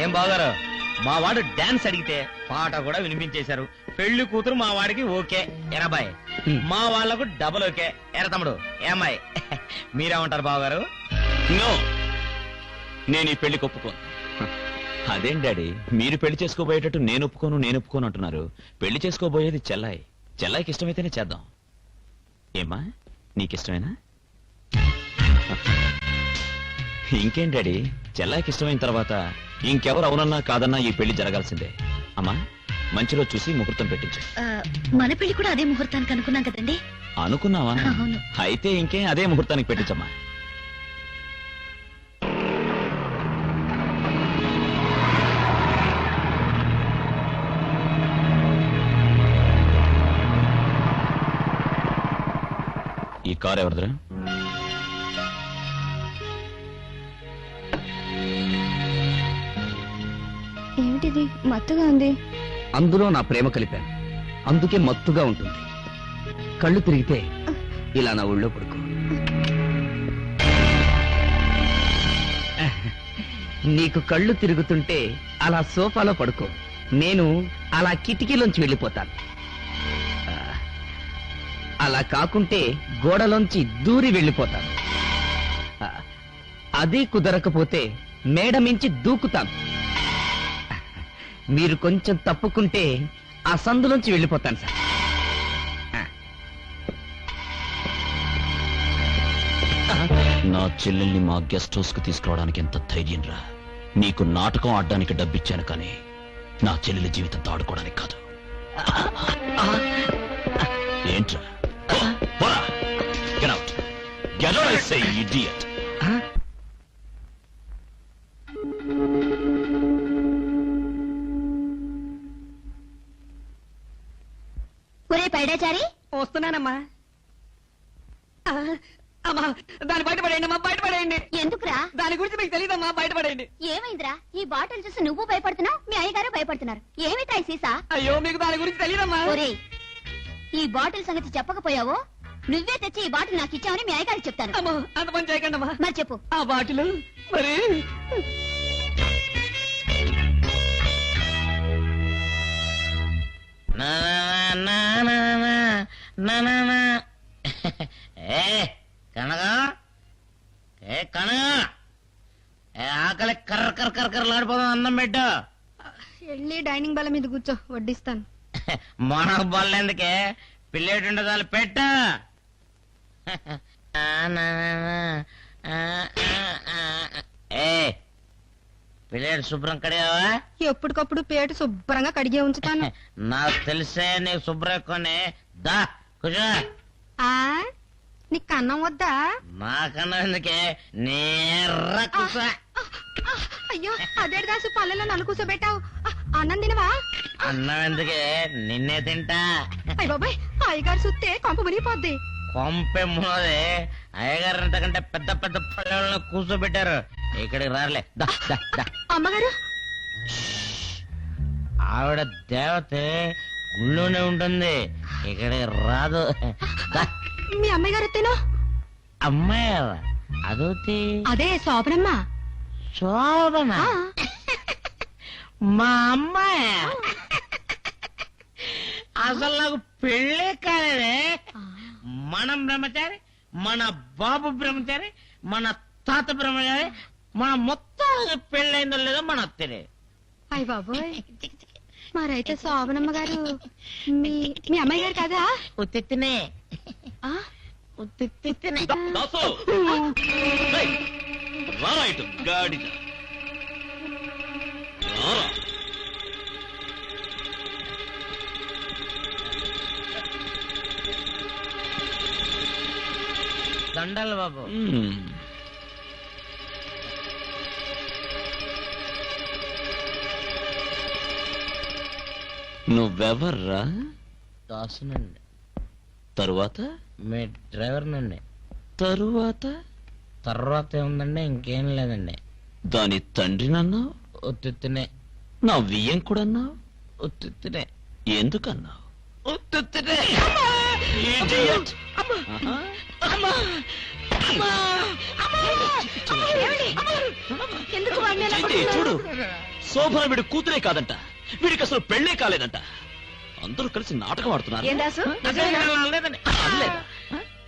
ఏం బాగారు, మా వాడు డాన్స్ అడిగితే పాట కూడా వినిపించేశారు. పెళ్లి కూతురు మా వాడికి ఓకే ఎరాబాయ్, మా వాళ్ళకు డబుల్ ఓకే ఎరా తమ్ముడు. ఏమాయ్ మీరేమంటారు బావగారు? నో, నేను ఈ పెళ్లికి ఒప్పుకోను. అదేం డాడీ, మీరు పెళ్లి చేసుకోబోయేటట్టు నేను ఒప్పుకోను అంటున్నారు. పెళ్లి చేసుకోబోయేది చెల్లాయి. చెల్లాయికి ఇష్టమైతేనే చేద్దాం. ఏమా, నీకిష్టమేనా? ఇంకేం డాడీ, చెల్లాయికి ఇష్టమైన తర్వాత ఇంకెవరు అవునన్నా కాదన్నా ఈ పెళ్లి జరగాల్సిందే. అమ్మా, మంచిలో చూసి ముహూర్తం పెట్టించు. మన పెళ్లి కూడా అదే ముహూర్తానికి అనుకున్నాం కదండి. అనుకున్నావా? అవును. అయితే ఇంకేం, అదే ముహూర్తానికి పెట్టించమ్మా. ఈ కారు ఎవరిదిరా? ఏమిటిది మత్తుగా ఉంది? అందులో నా ప్రేమ కలిపాను, అందుకే మత్తుగా ఉంటుంది. కళ్ళు తిరిగితే ఇలా నా ఊళ్ళో పడుకో. నీకు కళ్ళు తిరుగుతుంటే అలా సోఫాలో పడుకో, నేను అలా కిటికీలోంచి వెళ్ళిపోతాను. అలా కాకుంటే గోడలోంచి దూరి వెళ్ళిపోతాను. అది కుదరకపోతే మేడ మించి దూకుతాను. మీరు కొంచెం తప్పుకుంటే ఆ సందులోంచి వెళ్ళిపోతాను సార్. నా చెల్లెల్ని మా గెస్ట్ హౌస్ కు తీసుకురావడానికి ఎంత ధైర్యం రా? నీకు నాటకం ఆడడానికి డబ్బిచ్చాను కానీ నా చెల్లెలి జీవితంతో ఆడుకోవడానికి కాదు. ఏంట్రా? Get out. Get out, I say, idiot. ఒరే పైడాచారి, వస్తున్నానమ్మా. అమ్మా, దాన్ని బయటపడేయండి అమ్మా, బయటపడేయండి. ఎందుకురా? దాని గురించి మీకు తెలియదమ్మా, బయటపడేయండి. ఏమైందిరా? ఈ బాటిల్ చూసి నువ్వు భయపడుతున్నావు, మీ అయ్యగారు భయపడుతున్నారు. ఏమిటా ఈ సీసా? అయ్యో, మీకు దాని గురించి తెలియదమ్మా. ఒరే, ఈ బాటిల్ సంగతి చెప్పకపోయావో నువ్వే తెచ్చి ఈ బాటిల్ నాకు ఇచ్చావని మీ అయ్యగారికి చెప్తాను. అమ్మా, అంత పని చేయకండి అమ్మా. మరి చెప్పు. ఆ బాటిల్ మరి ఆకలి కర్ర కర్ర కర్ర కర్రలాడిపోదాం. అన్నం పెట్టు. వెళ్ళి డైనింగ్ బాల మీద కూర్చో, వడ్డిస్తాను. మనకు బొల్లెందుకే, పిల్లేటి ఉండదాలు పెట్టు. పిల్లేడు శుభ్రం కడిగావా? ఎప్పటికప్పుడు పేట శుభ్రంగా కడిగే ఉంచుతాను. నాకు తెలిసే నీకు శుభ్రం ఎక్కువని. దా కూర్చో. నీకు అన్నం వద్దా? నాకన్నా ఎందుకే, నేర్ర కూర్చో. అయ్యో, అదే దాసు పల్లెలో నన్ను కూర్చోబెట్టావు. అన్నం తినవా? అన్నం ఎందుకే, నిన్నే తింటా. అయ్య బాబాయ్, అయ్యగారు చూస్తే కొంప మునిగిపోద్ది. కొంపెమ్మదే, అయ్యగారు అంతకంటే పెద్ద పెద్ద పల్లెలను కూర్చోబెట్టారు. ఇక్కడికి రారలే. దా దా దా. అమ్మగారు, ఆవిడ దేవతే గుళ్ళోనే ఉంటుంది, ఇక్కడికి రాదు. మీ అమ్మాయి గారు ఎత్తేనా? అమ్మాయి అదోతి, అదే శోభనమ్మ. శోభన మా అమ్మాయి. అసలు నాకు పెళ్ళే కాలేదే. మనం బ్రహ్మచారి, మన బాబు బ్రహ్మచారి, మన తాత బ్రహ్మచారి, మన మొత్తం పెళ్ళైందో లేదో మన తెలియదు. అయ్య బాబోయ్, మరైతే శోభనమ్మ గారు మీ అమ్మాయి గారు కదా? ఉత్తినే ఉత్తినే. దండాలు బాబు. నువ్వెవర్రా? దాసునండి. తరువాత? మీ డ్రైవర్ నండి. తరువాత? తర్వాత ఏముందండి, ఇంకేం లేదండి. దాని తండ్రినన్నావు? ఉత్తినే. నా వియ్యం కూడా అన్నావు? ఉత్తినే. ఎందుకన్నావు? ఉత్తినే. ఎందుకు వాడిని అలా ఏంటి, కొడుతున్నారు? చూడు శోభన వీడి కూతురే కాదంట, వీడికి అసలు పెళ్ళే కాలేదంట. అందరూ కలిసి నాటకం ఆడుతున్నారు. ఏం దాసు లేదండి అనలేదా?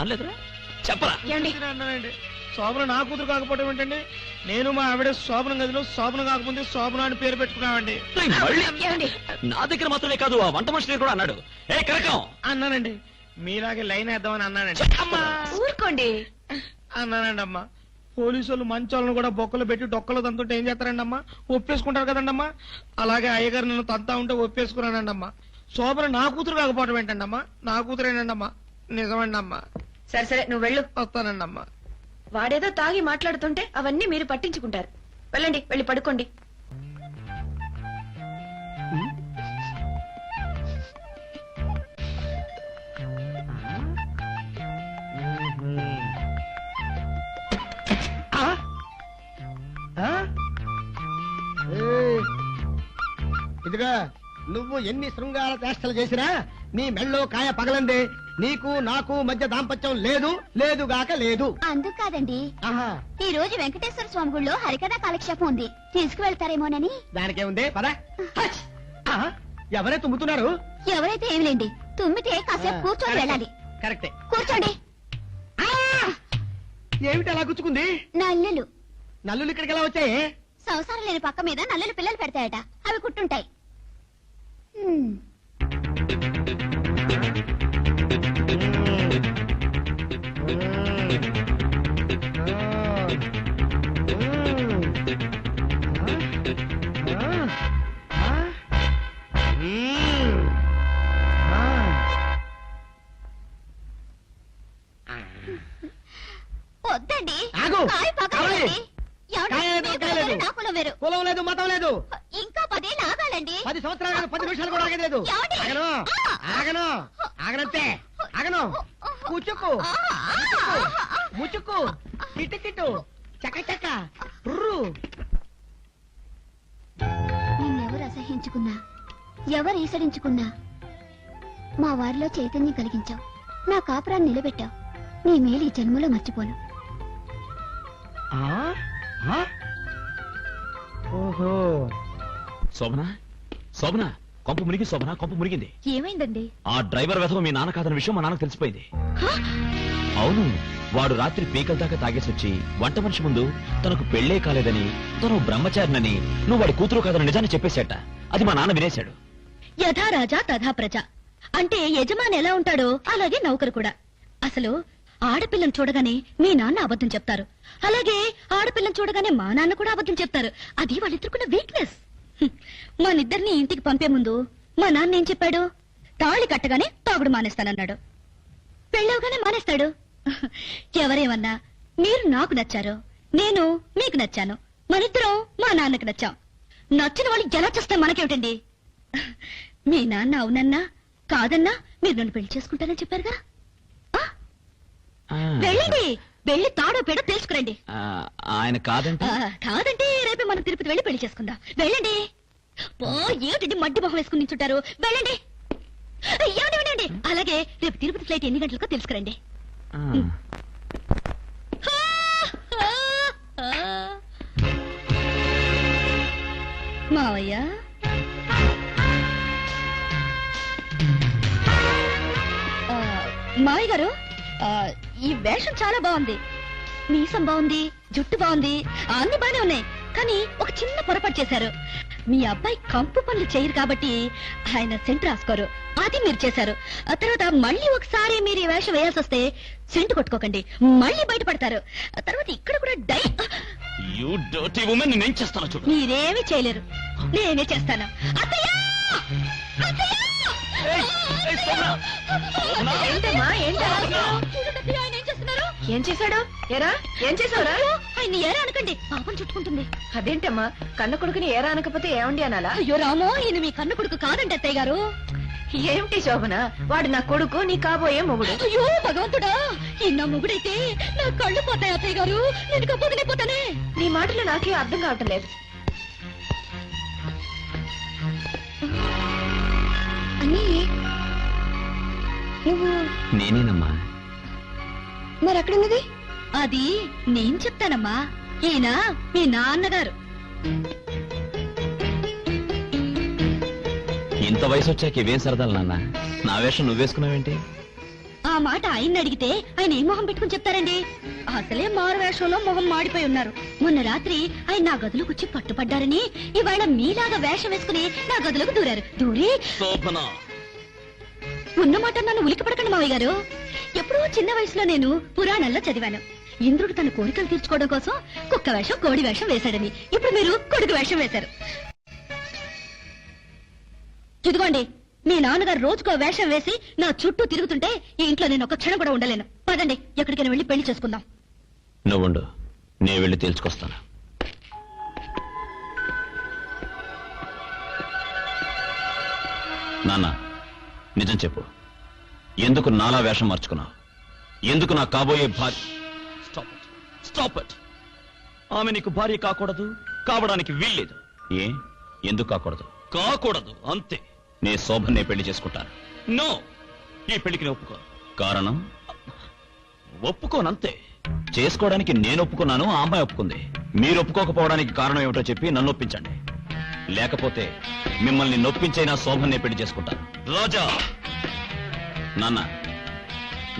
అనలేదురా? చెప్పరా? ఏమండి అన్నానండి. శోభన నా కూతురు కాకపోవడం ఏంటండి? నేను మా ఆవిడ శోభన గదిలో శోభన కాకముందే శోభన అని పేరు పెట్టుకున్నామండి. రేయ్, మళ్ళీ ఏమండి నా దగ్గర మాత్రమే కాదు, ఆ వంట మనిషి దగ్గర కూడా అన్నాడు. ఏ కరకం అన్నానండి. మీలాగే లైన్ వేద్దామని అన్నానండి. అమ్మా ఊరుకోండి. అన్నానండి అమ్మా. పోలీసు వాళ్ళు మంచోళ్ళను కూడా బొక్కలు పెట్టి డొక్కలు తంతుంటే ఏం చేస్తారండి అమ్మా? ఒప్పేసుకుంటారు కదండి అమ్మా. అలాగే అయ్యగారు నన్ను తంతా ఉంటే ఒప్పేసుకున్నానండి అమ్మా. శోభన నా కూతురు కాకపోవడం ఏంటండి అమ్మా? నా కూతురేనండి అమ్మా. నిజమండి అమ్మా. సరే సరే నువ్వు వెళ్ళు. వస్తానండి అమ్మా. వాడేదో తాగి మాట్లాడుతుంటే అవన్నీ మీరు పట్టించుకుంటారు. వెళ్ళండి, వెళ్ళి పడుకోండి. ఇదిగా నువ్వు ఎన్ని శృంగార చేష్టలు చేసినా నీ మెళ్ళో కాయ పగలందే. నీకు నాకు మధ్య దాంపత్యం లేదు, లేదుగాక లేదు. అందుకు కాదండి, ఆహా, ఈ రోజు వెంకటేశ్వర స్వామి గుళ్ళో హరికథా కాలక్షేపం ఉంది, తీసుకువెళ్తారేమోనని. దానికేముంది పద. హచ్! ఆహా, ఎవరే తుమ్ముతున్నారు? ఎవరైతే ఏమిలేండి, తుమ్మితే కాసేపు కూర్చొని వెళ్ళాలి. కరెక్టే. కూర్చోండి. ఆ! ఏమిటి అలా గుచ్చుకుంది? నల్లులు నల్లులు ఇక్కడికి ఎలా వచ్చాయి? సంసారం లేని పక్క మీద నల్లులు పిల్లలు పెడతాయట, అవి కుట్టుంటాయి. హ్మ్. వద్దండి, ఆగు. కాయ పగలండి. కావాలి. ఏమండి? కాయ లేదు, మీ కాయ కులం లేదు. వేరు, నా కులం వేరు. కులం లేదు, మతం లేదు. ఇంకా 10 ఏళ్ళు ఆగాలండి. 10 సంవత్సరాలు కాదు, 10 నిమిషాలు కూడా ఆగలేదు. ఏమండి? ఆగను, ఆగను, ఆగనంతే. ఆగను. కూచుకు, ముచుకు, కిటుకిటు, చకచక, రుర్రు. నిన్నెవరు అసహించుకున్నా, ఎవరు ఈసడించుకున్నా, మా వారిలో చైతన్యం కలిగించావు, నా కాపురాన్ని నిలబెట్టావు. నీ మేలు ఈ జన్మలో మర్చిపోను. ఆ? ఆ? ఓహో, శోభన, శోభన, కొంప మునిగి శోభన, కొంప మునిగింది. ఏమైందండి? ఆ డ్రైవర్ వెధవ మీ నాన్న కాదన్న విషయం మా నాన్నకు తెలిసిపోయింది. అవును, వాడు రాత్రి పీకల దాకా తాగేసి వచ్చి వంట మనిషి ముందు తనకు పెళ్లే కాలేదని, తను బ్రహ్మచారినని, నువ్వు వాడి కూతురు కాదని నిజాన్ని చెప్పేశాట. అది మా నాన్న వినేశాడు. యథా రాజా తథా ప్రజ అంటే యజమాని ఎలా ఉంటాడో అలాగే నౌకరు కూడా. అసలు ఆడపిల్లను చూడగానే మీ నాన్న అబద్ధం చెప్తారు, అలాగే ఆడపిల్లను చూడగానే మా నాన్న కూడా అబద్ధం చెప్తారు. అది వాళ్ళిద్దరుకున్న వీక్నెస్. మనిద్దరిని ఇంటికి పంపే ముందు మా నాన్న ఏం చెప్పాడు? తాళి కట్టగానే తాగుడు మానేస్తానన్నాడు, పెళ్ళవగానే మానేస్తాడు. ఎవరేమన్నా మీరు నాకు నచ్చారు, నేను మీకు నచ్చాను, మనిద్దరం మా నాన్నకి నచ్చాం. నచ్చిన వాళ్ళు ఎలా చేస్తే మనకేమిటండి? మీ నాన్న అవునన్నా కాదన్నా మీరు నన్ను పెళ్లి చేసుకుంటానని చెప్పారుగా. వెళ్ళండి, వెళ్ళి తాడో పేడో తెలుసుకురండి. ఆయన కాదంటే కాదంటే రేపే మనం తిరుపతి వెళ్ళి పెళ్లి చేసుకుందాం. వెళ్ళండి. ఓ ఏమిటండి మడ్డి మొహం వేసుకుని నించుంటారు, వెళ్ళండి. ఏమండి, అలాగే రేపు తిరుపతి ఫ్లైట్ ఎన్ని గంటలకో తెలుసుకురండి. మావయ్య, మావయ్య గారు, ఈ వేషం చాలా బాగుంది, మీసం బాగుంది, జుట్టు బాగుంది, అన్ని బానే ఉన్నాయి. కానీ ఒక చిన్న పొరపాటు చేశారు. మీ అబ్బాయి కంపు పనులు చేయరు కాబట్టి ఆయన సెంట్ రాసుకోరు, అది మీరు చేశారు. ఆ తర్వాత మళ్ళీ ఒకసారి మీరు ఈ వేషం వేయాల్సి వస్తే సెంట్ కొట్టుకోకండి, మళ్ళీ బయటపడతారు. ఆ తర్వాత ఇక్కడ కూడా యు డర్టీ వుమెన్, నేనేం చేస్తాను చూడు. మీరేమీ చేయలేరు, నేనే చేస్తాను. అత్తయ్య! అత్తయ్య! ఏంటమ్మా, చూడండి ఆయన ఏం చేస్తున్నారు. ఏం చేశాడు? ఎరా ఏం చేసావురా? ఆయన ఏరా అనకండి, పాపం చుట్టుకుంటుంది. అదేంటమ్మా, కన్న కొడుకుని ఏరా అనకపోతే ఏమండి అనాలా? అయ్యో రామో, ఈయన మీ కన్న కొడుకు కాదండి అత్తయ్య గారు. ఏమిటి శోభన, వాడు నా కొడుకు, నీ కాబోయే మొగుడు. అయ్యో భగవంతుడా, ఈ నా మొగుడైతే నా కళ్ళు పోతాయి అత్తయ్య గారు, నేను కప్పుకునే పోతానే. నీ మాటలు నాకే అర్థం కావటం లేదు. అని నువ్వు నేనేనమ్మా. మరి అక్కడున్నది? అది నేను చెప్తానమ్మా. ఈయన మీ నాన్నగారు. ఇంత వయసు వచ్చాక ఇవేం సరదాలు నాన్న? నా వేషం నువ్వేసుకున్నావేంటి? ఆ మాట ఆయన్ని అడిగితే ఆయన ఏ మొహం పెట్టుకుని చెప్తారండి? అసలే మారు వేషంలో మొహం మాడిపోయి ఉన్నారు. మొన్న రాత్రి ఆయన నా గదిలోకి వచ్చి పట్టుపడ్డారని ఇవాళ మీలాగా వేషం వేసుకుని నా గదిలోకి దూరి శోభన, ఉన్నమాట నన్ను ఉలికి పడకండి మావయ్య గారు. ఎప్పుడో చిన్న వయసులో నేను పురాణాల్లో చదివాను. ఇంద్రుడు తన కోరికలు తీర్చుకోవడం కోసం కుక్క వేషం కోడి వేషం వేశాడని. ఇప్పుడు మీరు కొడుకు వేషం వేశారు. ఇదిగోండి, మీ నాన్నగారు రోజుకో వేషం వేసి నా చుట్టూ తిరుగుతుంటే ఈ ఇంట్లో నేను ఒక క్షణం కూడా ఉండలేను. పదండి, ఎక్కడికైనా వెళ్ళి పెళ్లి చేసుకుందాం. నువ్వుండు, నేను వెళ్ళి తేల్చుకొస్తాను. నాన్న, నిజం చెప్పు, ఎందుకు నాలా వేషం మార్చుకున్నావు? ఎందుకు నా కాబోయే భార్య? Stop it. ఆమె నీకు భార్య కాకూడదు, కావడానికి వీల్లేదు. ఏ? ఎందుకు కాకూడదు? కాకూడదు, అంతే. నే శోభన్నే పెళ్లి చేసుకుంటాను. నో, ఈ పెళ్లికి నేను ఒప్పుకో. కారణం? ఒప్పుకోనంతే. చేసుకోవడానికి నేను ఒప్పుకున్నాను, ఆ అమ్మాయి ఒప్పుకుంది. మీరు ఒప్పుకోకపోవడానికి కారణం ఏమిటో చెప్పి నన్ను ఒప్పించండి. లేకపోతే మిమ్మల్ని నొప్పించైనా శోభన్నే పెళ్లి చేసుకుంటాను. రాజా, నాన్న,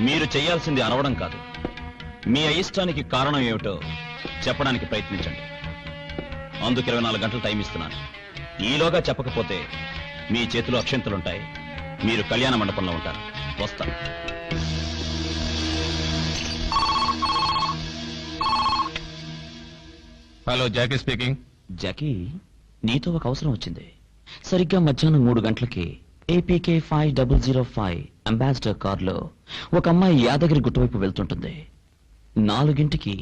మీరు చేయాల్సింది అరవడం కాదు. మీ అయిష్టానికి కారణం ఏమిటో చెప్పడానికి ప్రయత్నించండి. అందుకు 24 గంటలు టైం ఇస్తున్నాను. ఈలోగా చెప్పకపోతే మీ చేతిలో అక్షంతలుంటాయి. మీరు కళ్యాణ మండపంలో ఉంటారు. వస్తాను. Hello, Jackie speaking. జాకీ, నీతో ఒక అవసరం వచ్చింది. సరిగ్గా మధ్యాహ్నం 3 గంటలకి APK 5005 అంబాసిడర్ కారులో ఒక అమ్మాయి యాదగిరి గుట్టవైపు వెళ్తుంటుంది. 4 గంటలకి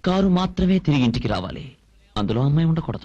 కారు మాత్రమే తిరిగి ఇంటికి రావాలి. అందులో అమ్మాయి ఉండకూడదు.